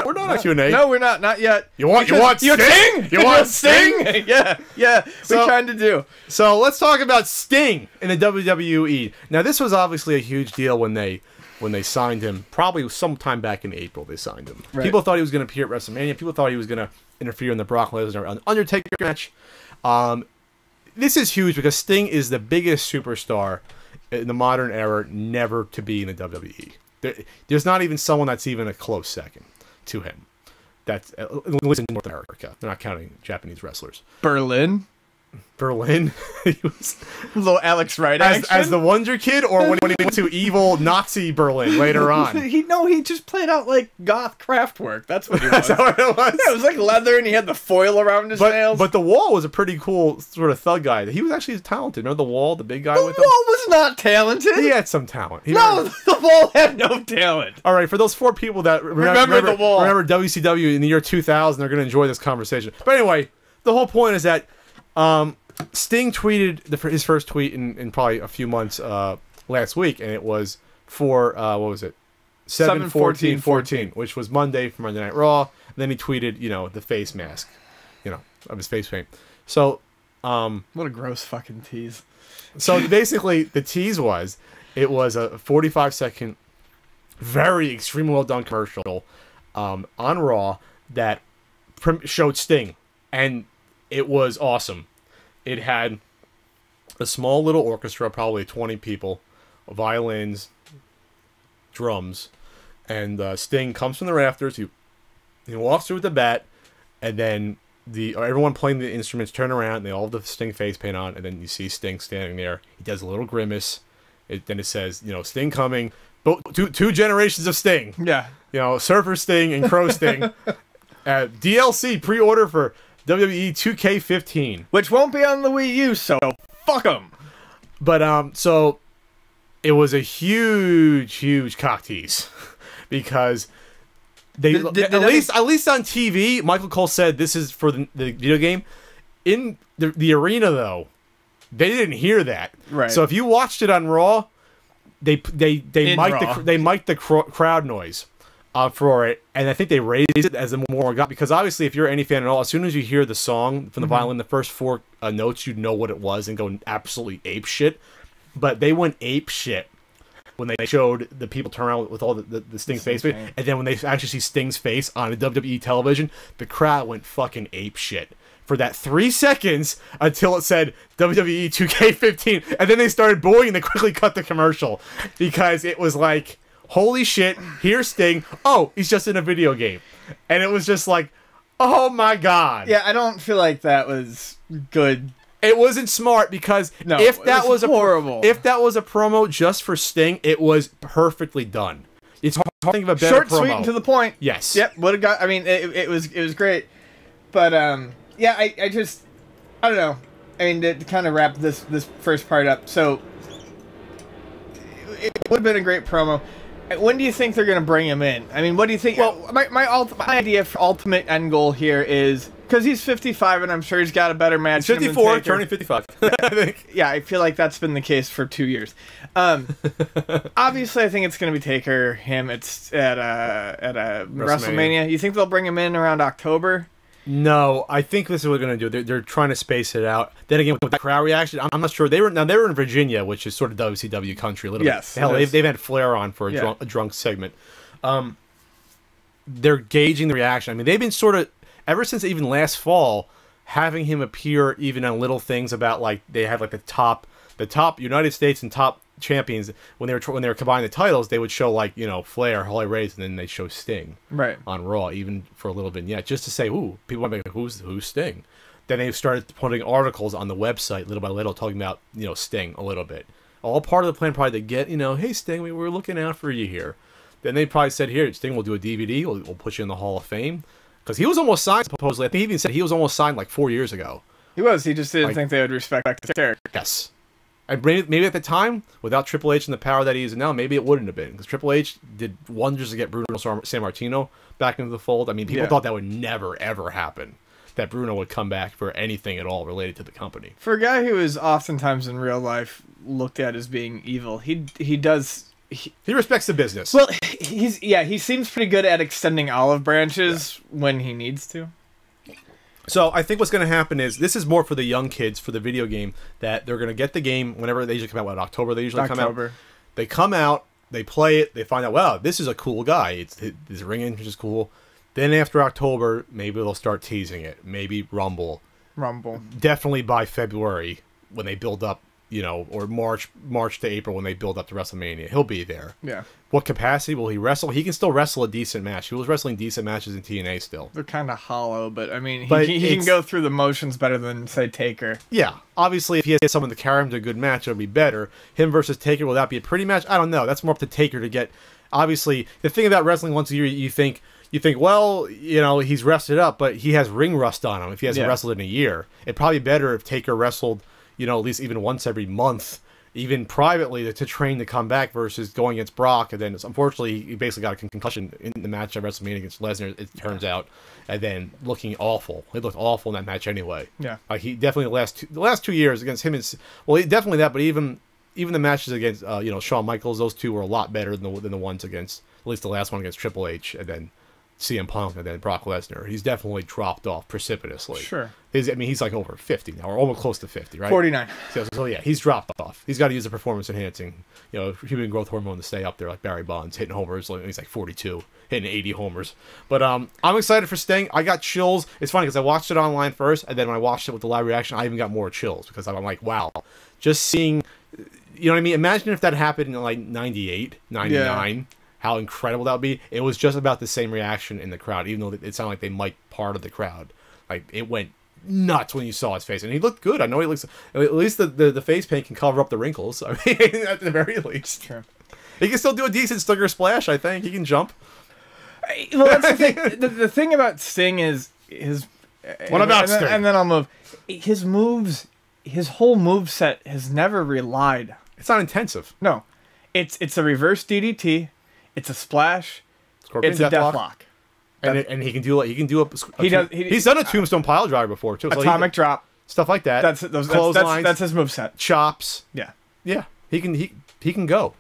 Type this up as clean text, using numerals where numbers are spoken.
we're not on Q&A. No, we're not yet. You want Sting? You want Sting? Yeah, we're trying to do. So let's talk about Sting in the WWE. Now, this was obviously a huge deal when they signed him. Probably sometime back in April they signed him. Right. People thought he was going to appear at WrestleMania. People thought he was going to interfere in the Brock Lesnar and Undertaker match. This is huge because Sting is the biggest superstar in the modern era never to be in the WWE. There's not even someone that's even a close second to him. That's at least in North America. They're not counting Japanese wrestlers. Berlin. He was a little Alex Wright as the Wonder Kid, or when he went to evil Nazi Berlin later on. He just played out like goth Kraftwerk. That's what he was. That's how it was. Yeah, it was like leather, and he had the foil around his nails. But the Wall was a pretty cool sort of thug guy. He was actually talented. Remember the Wall, the big guy with him? The Wall was not talented. He had some talent. The Wall had no talent. All right, for those 4 people that remember the Wall, remember WCW in the year 2000, they're going to enjoy this conversation. But anyway, the whole point is that Sting tweeted his first tweet in probably a few months last week, and it was for what was it, 7/14/14, which was Monday for Monday Night Raw. And then he tweeted, the face mask, of his face paint. So, what a gross fucking tease. So basically, the tease was a 45-second, very extremely well done commercial on Raw that showed Sting, and it was awesome. It had a small little orchestra, probably 20 people, violins, drums, and Sting comes from the rafters. He walks through with the bat, and then everyone playing the instruments turn around, and they all have the Sting face paint on, and then you see Sting standing there. He does a little grimace. Then it says, Sting coming. Two generations of Sting. Yeah. Surfer Sting and Crow Sting. DLC pre-order for WWE 2K15, which won't be on the Wii U, so fuck them. But so it was a huge cock tease because they at least on TV, Michael Cole said this is for the video game. In the arena though, they didn't hear that. Right. So if you watched it on Raw, they mic'd the crowd noise. For it, and I think they raised it as the more got, because obviously if you're any fan at all, as soon as you hear the song from the violin, the first 4 notes, you'd know what it was and go absolutely ape shit. But they went ape shit when they showed the people turn around with all the Sting face, and then when they actually see Sting's face on the WWE television, the crowd went fucking ape shit for that 3 seconds until it said WWE 2K15, and then they started booing and they quickly cut the commercial because it was like, holy shit, here's Sting. Oh, he's just in a video game. And it was just like, oh my god. Yeah, I don't feel like that was good. It wasn't smart because if that was horrible. If that was a promo just for Sting, it was perfectly done. It's hard to think of a better short, promo. Sweet, and to the point. Yes. Yep. What a guy. I mean, it was great. But yeah, I don't know. I mean, to kind of wrap this first part up. So it would have been a great promo. When do you think they're going to bring him in? I mean, what do you think? Well, my idea for ultimate end goal here is, because he's 55 and I'm sure he's got a better match. He's 54, turning 55. I think. Yeah, I feel like that's been the case for 2 years. Obviously, I think it's going to be Taker. It's at WrestleMania. You think they'll bring him in around October? No, I think this is what they're going to do. They're trying to space it out. Then again, with the crowd reaction, I'm not sure. They were in Virginia, which is sort of WCW country a little bit. Hell, they've had Flair on for a drunk segment. They're gauging the reaction. I mean, they've been sort of, ever since even last fall, having him appear even on little things about, like, they have like the top United States and top champions, when they were combining the titles, they would show, like, Flair, Harley Race, and then they show Sting on Raw, even for a little vignette, just to say, ooh, people might be like, who's Sting? Then they started putting articles on the website little by little talking about Sting a little bit, all part of the plan, probably to get hey Sting, we were looking out for you here. Then they probably said, here, Sting will do a DVD, we'll put you in the Hall of Fame, because he was almost signed, supposedly. I think he even said he was almost signed like 4 years ago. He just didn't think they would respect his character. Yes. Maybe at the time, without Triple H and the power that he is now, maybe it wouldn't have been. Because Triple H did wonders to get Bruno Sammartino back into the fold. I mean, people thought that would never, ever happen. That Bruno would come back for anything at all related to the company. For a guy who is oftentimes in real life looked at as being evil, he does he respects the business. Well, he seems pretty good at extending olive branches when he needs to. So I think what's going to happen is this is more for the young kids for the video game, that they're going to get the game whenever they usually come out. What, October? They usually come out. They come out, they play it, they find out, wow, this is a cool guy. His ring entrance is cool. Then after October, maybe they'll start teasing it. Maybe Rumble. Definitely by February when they build up, you know, or March to April when they build up to WrestleMania. He'll be there. Yeah. What capacity will he wrestle? He can still wrestle a decent match. He was wrestling decent matches in TNA still. They're kind of hollow, but I mean, he can go through the motions better than, say, Taker. Yeah. Obviously, if he has someone to carry him to a good match, it'll be better. Him versus Taker, will that be a pretty match? I don't know. That's more up to Taker to get. Obviously, the thing about wrestling once a year, you think, well, you know, he's rested up, but he has ring rust on him if he hasn't wrestled in a year. It'd probably be better if Taker wrestled, you know, at least even once every month, even privately, to train to come back versus going against Brock. And then, unfortunately, he basically got a concussion in the match at WrestleMania against Lesnar, it turns out, and then looking awful. He looked awful in that match anyway. Yeah. Like, he definitely, the last 2 years against him, definitely that, but even the matches against, you know, Shawn Michaels, those two were a lot better than the ones against, at least the last one against Triple H, and then CM Punk, and then Brock Lesnar. He's definitely dropped off precipitously. Sure. He's like over 50 now, or almost close to 50, right? 49. So yeah, he's dropped off. He's got to use a performance-enhancing, you know, human growth hormone to stay up there, like Barry Bonds, hitting homers. He's like 42, hitting 80 homers. But I'm excited for Sting. I got chills. It's funny because I watched it online first, and then when I watched it with the live reaction, I even got more chills because I'm like, wow, just seeing, you know what I mean? Imagine if that happened in like 98, 99. Yeah. How incredible that would be. It was just about the same reaction in the crowd, even though it sounded like they might part of the crowd. Like, it went nuts when you saw his face. And he looked good. I know he looks... At least the face paint can cover up the wrinkles. I mean, at the very least. True. He can still do a decent Stinger splash, I think. He can jump. Well, that's the thing. The thing about Sting is... What about Sting? And then I'll move. His moves... His whole moveset has never relied... It's not intensive. No. It's a reverse DDT... It's a splash. Scorpion it's a deathlock. And he can do he's done a tombstone pile driver before too. Atomic drop, stuff like that. That's his moveset. Chops. Yeah. He can go.